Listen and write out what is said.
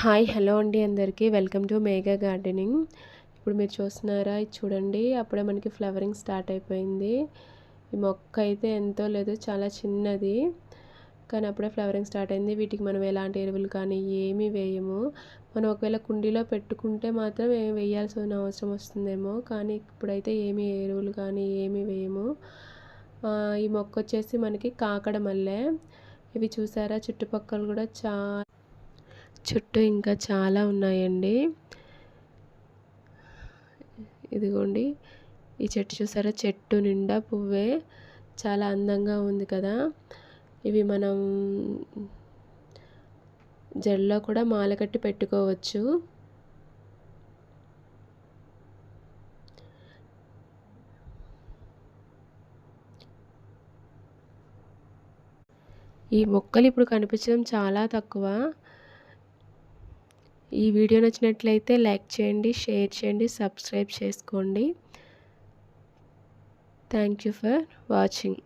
Hi hello అండి అందరికీ welcome to Megha gardening. ఇప్పుడు మీరు చూస్తున్నారా, ఇది చూడండి, అప్పుడే మనకి ఫ్లవరింగ్ స్టార్ట్ అయిపోయింది. ఈ మొక్క అయితే ఎంతో లేదు, చాలా చిన్నది, కానీ అప్పుడే ఫ్లవరింగ్ స్టార్ట్ అయింది. వీటికి మనం ఎలాంటి ఎరువులు కానీ ఏమీ వేయము. మనం ఒకవేళ కుండీలో పెట్టుకుంటే మాత్రం వేయాల్సిన అవసరం వస్తుందేమో, కానీ ఇప్పుడైతే ఏమీ ఎరువులు కానీ ఏమీ వేయము. ఈ మొక్క వచ్చేసి మనకి కాకడ మల్లె. ఇవి చూసారా, చుట్టుపక్కల కూడా చుట్టూ ఇంకా చాలా ఉన్నాయండి. ఇదిగోండి, ఈ చెట్టు చూసారా, చెట్టు నిండా పువ్వే, చాలా అందంగా ఉంది కదా. ఇవి మనం జడలో కూడా మాల కట్టి పెట్టుకోవచ్చు. ఈ మొక్కలు ఇప్పుడు కనిపించడం చాలా తక్కువ. ఈ వీడియో నచ్చినట్లయితే లైక్ చేయండి, షేర్ చేయండి, సబ్స్క్రైబ్ చేసుకోండి. Thank you for watching.